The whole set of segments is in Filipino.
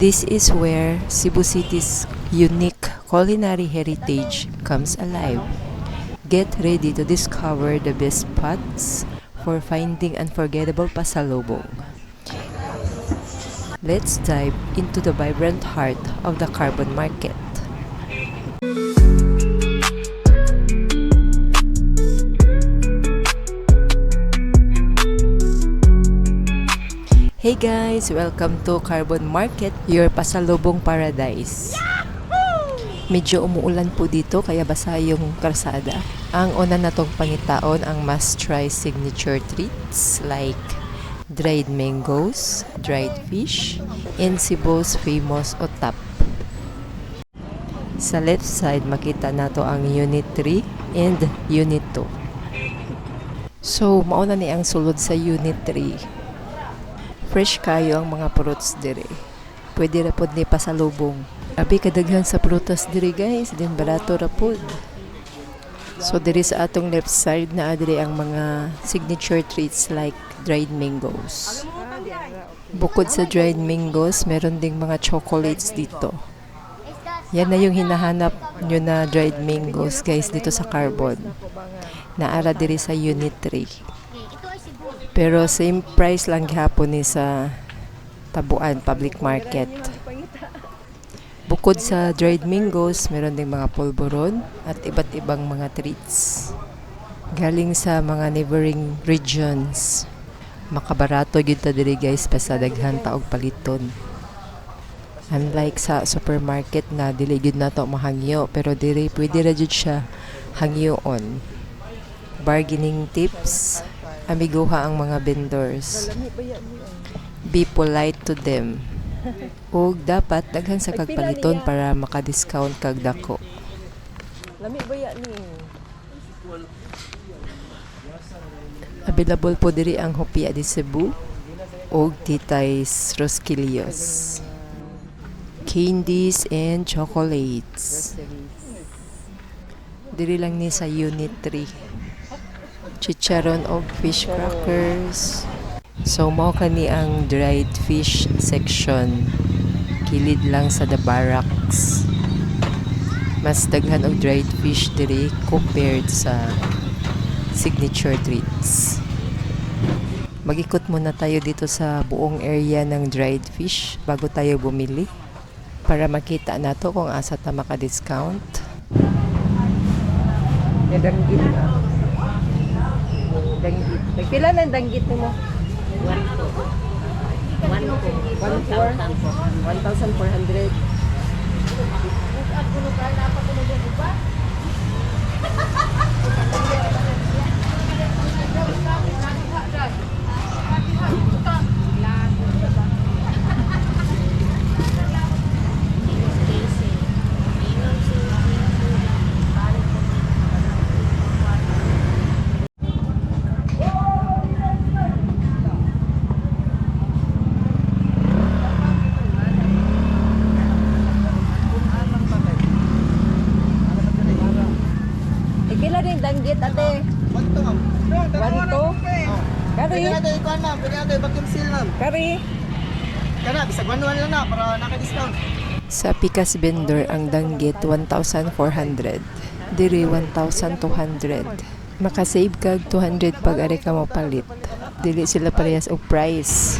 This is where Cebu City's unique culinary heritage comes alive. Get ready to discover the best spots for finding unforgettable pasalubong. Let's dive into the vibrant heart of the Carbon Market. Hey guys! Welcome to Carbon Market, your pasalubong paradise. Medyo umuulan po dito kaya basa yung kalsada. Ang una na tong pangitaon ang must-try signature treats like dried mangoes, dried fish, and Cebu's famous otap. Sa left side makita nato ang Unit 3 and Unit 2. So, mauna ni ang sulod sa Unit 3. Fresh kayo ang mga fruits dire. Pwede ra pod ni pasalubong. Abi kadaghan sa prutas dire guys, din barato ra pod. So dire sa atong left side na dire ang mga signature treats like dried mangoes. Bukod sa dried mangoes, meron ding mga chocolates dito. Yan na yung hinahanap nyo na dried mangoes guys dito sa Carbon. Naara dire sa Unit 3. Pero same price lang gihapon ni sa Tabuan Public Market. Bukod sa dried mangoes, meron ding mga polvoron at iba't ibang mga treats. Galing sa mga neighboring regions. Makabarato gyud ta diri guys basta daghan ta og paliton. Unlike sa supermarket na dili gyud nato mahangyo, pero diri pwede ra gyud siya hangyoon. Bargaining tips, amiguha ang mga vendors. Be polite to them. Ug dapat daghan sa kagpaliton para maka-discount kag dako. Lami ba ya ni? Available po diri ang Hopia de Cebu ug Titay's Rosquillos. Candies and chocolates. Diri lang ni sa Unit 3. Chicharon of fish crackers. So, mao kani ang dried fish section. Kilid lang sa the barracks. Mas daghan og dried fish diri compared sa signature treats. Mag-ikot muna tayo dito sa buong area ng dried fish bago tayo bumili para makita nato kung asa ta maka-discount. Danggit na. Danggit. Nagpila na ang danggit mo? 1,400. Pila rin danggit ate? 1 to ma'am. 1 to? Kari? Pwede natin ikuan ma'am. Pwede natin vacuum seal ma'am. Kari? Kana, bisag 1 lang na para naka-discount. Sa Pikas vendor ang danggit 1,400. Diri 1,200. Makasave kag 200 pag ari ka mo palit. Dili sila parehas og price.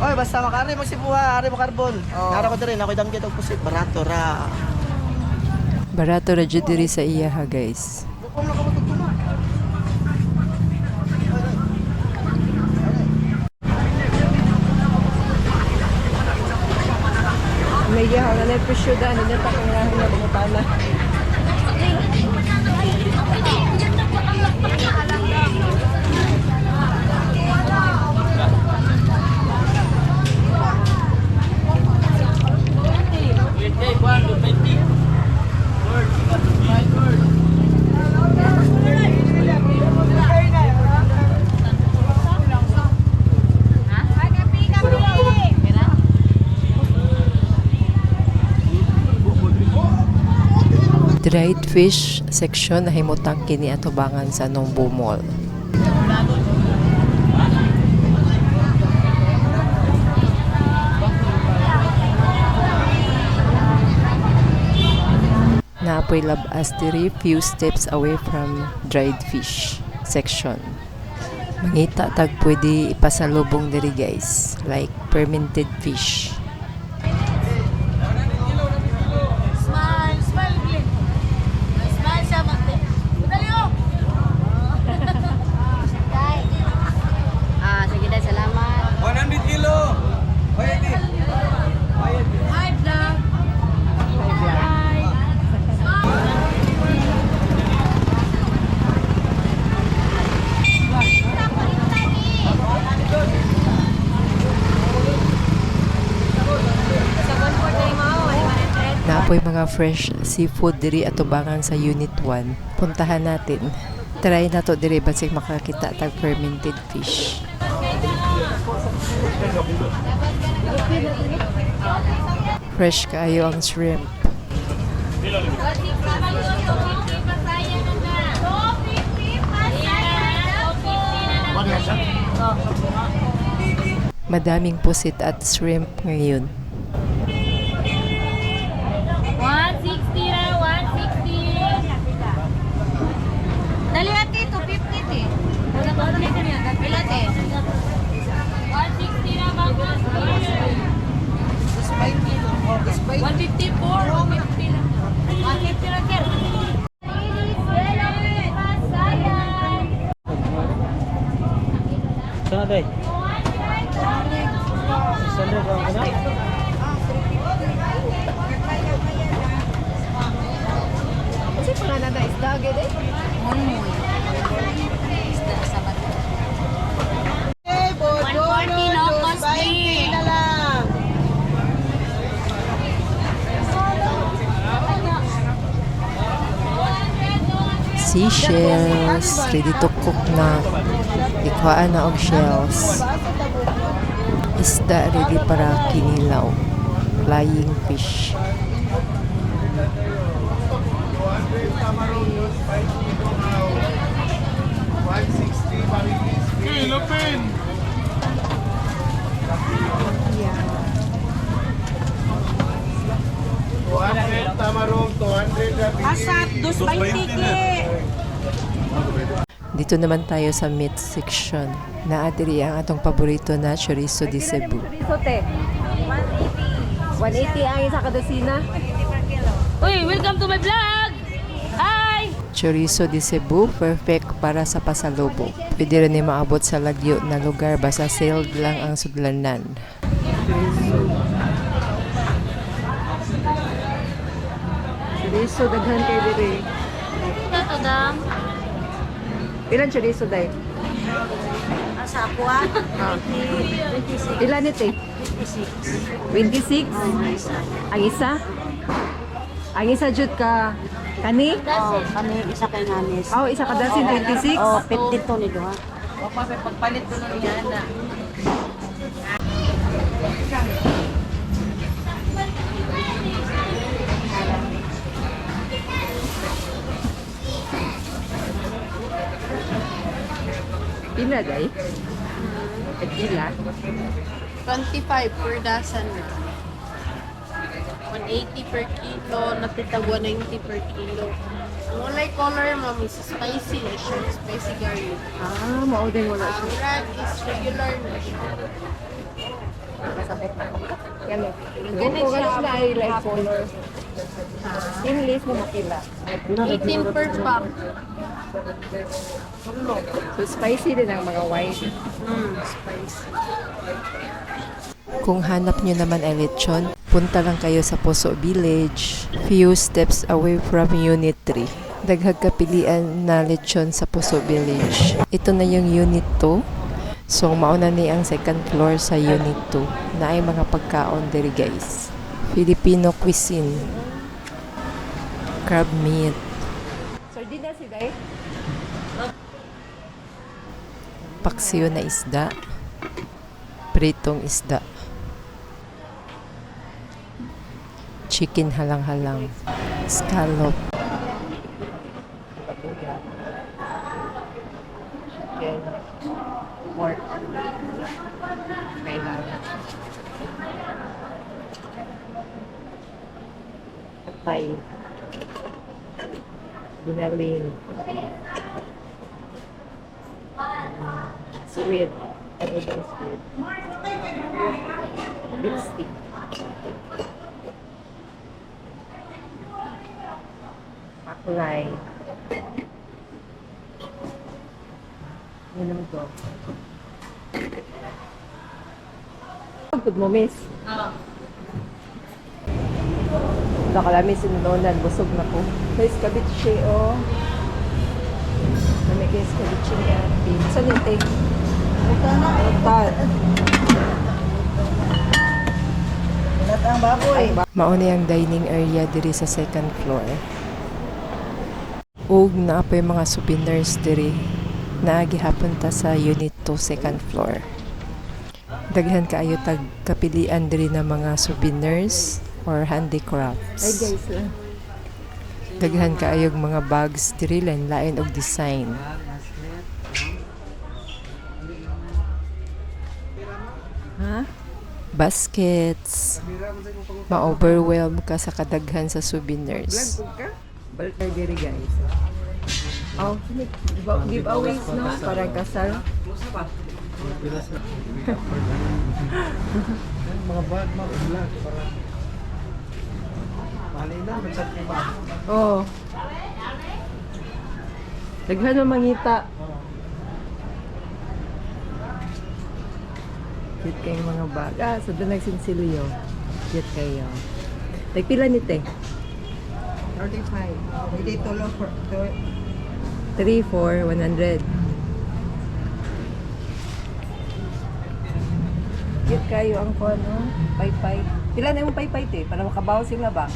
Oy, basta makari mo si buha, ari mo carbon. Nara ko diri, ako'y danggit og pusit, barato ra. Barato ra jud diri sa iya ha guys. May gihaw na presyo daan na ta kung rahin na bumutana. Dried fish section na himutang kini atubangan sa Nombo Mall. napoy labas diri few steps away from dried fish section. Mangita tag pwede ipasalubong diri guys, like fermented fish. Smile, smile, Glenn. Smile siya, Mate. Dali, oh. Sige, dahil salamat. 100 kilo. Pwede. Hi, vlog. Hi. Napoy mga fresh seafood diri atubangan sa Unit 1. Puntahan natin. Try na to diri basig makakita tag fermented fish. Fresh kaayo ang shrimp. Madaming pusit at shrimp ngayon. 160 na, 160. Dali ate, 250 te. Wala ba ulit niya? Pila te? 160 na bago. 154 o 50 lang. 150 lang ker. Sana day. Sana ba ang na? Kasi pangalan na isda agad eh. Isda sa bato. Eh, 140 no, costly. na lang. Seashells, ready to cook na. Ikwaan na og shells. Isda ready para kinilaw. Flying fish. Philippine. Tamarong 200 Asat, 220 ke. Dito naman tayo sa meat section. Naadiri ang atong paborito na chorizo de Cebu. Chorizo te. 180 ang isa kada sina. Uy, welcome to my vlog. Hi. Chorizo de Cebu, perfect para sa pasalubong. Pwede rin maabot sa lagyo na lugar basta sailed lang ang sudlanan. Chorizo daghan kay diri. Ito dam. Ilan chorizo day? Asa ako ah. Ilan ni te? 26. Ang isa? Ang isa jud ka kani? Oh, kami isa kay nanis. Oh, isa ka dasin 26. Oh, 52 ni duha. Pila day? Pila? 25 per dozen. 180 per kilo, napitag 190 per kilo. Ang walay color, ma'am, is spicy na siya. Spicy garlic. Ah, mao din wala Ang siya. red is regular na siya. Yan o. Ganit Kung siya. ano na ay light color. English mo makila. 18 per pack. So spicy din ang mga white. Spicy. Kung hanap nyo naman ay lechon, punta lang kayo sa Poso Village, few steps away from Unit 3. Daghag kapilian na lechon sa Poso Village. Ito na yung Unit 2. So, mauna ni ang second floor sa Unit 2 na ay mga pagkaon diri guys. Filipino cuisine. Crab meat. Sardina si day? Paksiyo na isda. Pritong isda. Chicken halang-halang. Scallop. Chicken. Pork. May lang. Patay. Binaling. Sweet. Ano ba sweet? Lipstick. Apply. Yan naman to. Pagod mo, miss. Nakalami sinunonan, busog na po. May escabeche, oh. May escabeche niya. Saan yung take? Utan. Lahat ang baboy. Mauna yung dining area diri sa second floor. Ug na pa yung mga souvenirs diri na gihapon ta sa unit 2 second floor. Daghan kaayo tag kapilian diri na mga souvenirs or handicrafts. Ay guys lang. Daghan kaayog mga bags diri lain og design. Ha? Baskets. Ma-overwhelm ka sa kadaghan sa souvenirs. Baltar diri guys. Oh, giveaways no para kasal. Mga bag, mga vlog para malay na, magsat ko ba? Oh. Daghan ang mangita. Cute kayong mga bag. So doon nagsinsilyo. Cute kayo. Nagpila ni te? 35. Hindi tulo for 3, 4, 100. Cute kayo ang kono. Paypay. Pila na yung paypay te? Para makabaw sila ba?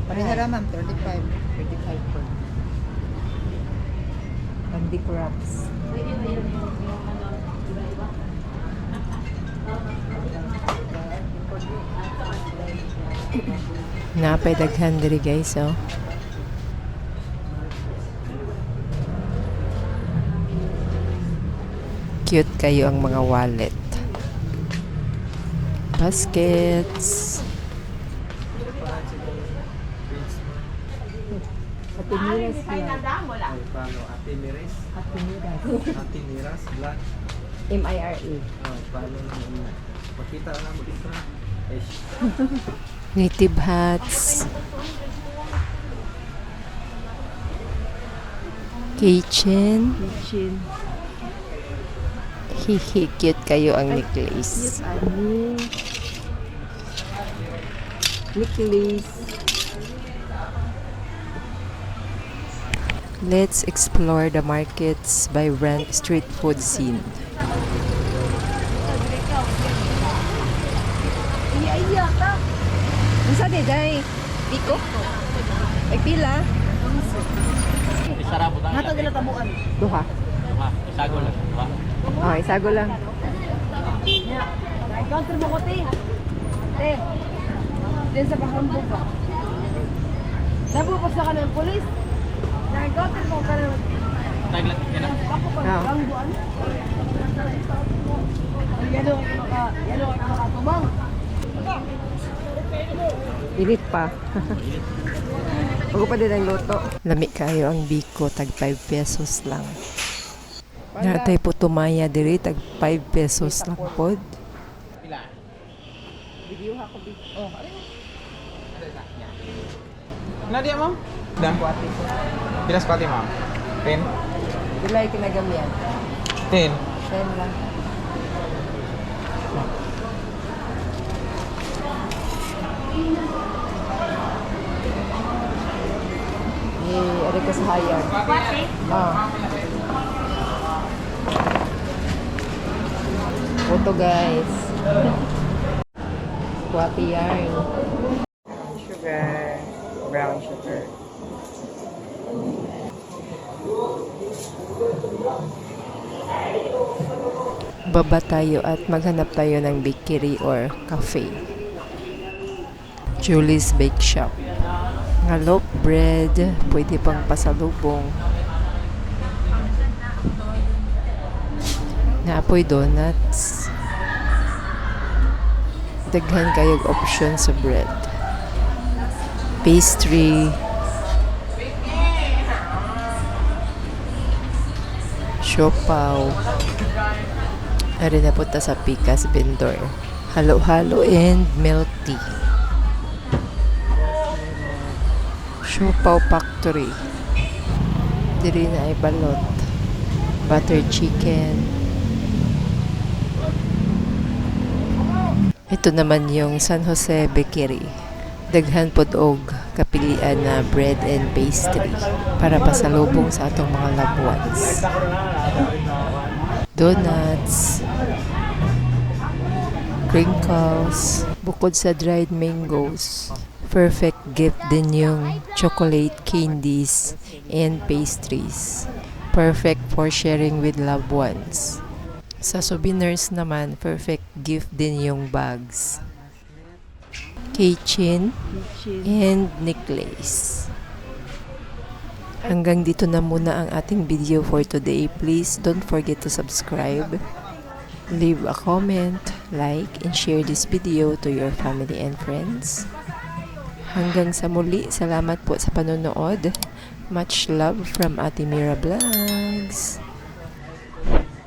Pareha ma'am, 35. 35 po. Handicrafts. Napay daghan diri guys, oh. Cute kayo ang mga wallet. Baskets. Atiniras yan. Paano? Ate Miras? Atiniras. Ate Miras, black. M-I-R-E. Paano naman? Makita na mo dito. Native hats. Kitchen. Hihi, cute kayo ang necklace. Ani. Necklace. Let's explore the market's vibrant street food scene. Iya ta. Unsa di day? Biko. Ay pila? Nata nila tabuan. Duha. Isago lang. Oh, isago lang. Counter mo ko te. Te. Diyan sa Bahambo ba? Nabupas na ka ng polis. Nag-counter mo ka na. Taglat ka na. Oh. Yalo ay makatumang. Init pa. Huwag pa din ang luto. Lami kayo ang biko, tag 5 pesos lang. Natay po tumaya diri, tag 5 pesos lang pod. Ano dia, ma'am? Dan kuati. Pilas kuati, ma'am. 10. Dilay kinagamian. 10. 10 lang. Ari ka sa hayag. Photo guys. Swati yarn. Sugar. Brown sugar. Baba tayo at maghanap tayo ng bakery or cafe. Julie's Bake Shop. Nga loaf bread, pwede pang pasalubong. Naapoy donuts. Daghan kayog option sa bread. Pastry. siopaw. Ari na punta sa Pikas vendor. Halo-halo and milk tea. Siopaw factory. Diri na ay balot. Butter chicken. Ito naman yung San Jose Bakery. Daghan pod og kapilian na bread and pastry para pasalubong sa atong mga loved ones. Donuts, crinkles, bukod sa dried mangoes. Perfect gift din yung chocolate candies and pastries. Perfect for sharing with loved ones. Sa souvenirs naman, perfect gift din yung bags, keychain, and necklace. Hanggang dito na muna ang ating video for today. Please don't forget to subscribe, leave a comment, like, and share this video to your family and friends. Hanggang sa muli, salamat po sa panonood. Much love from Ate Mira Vlogs.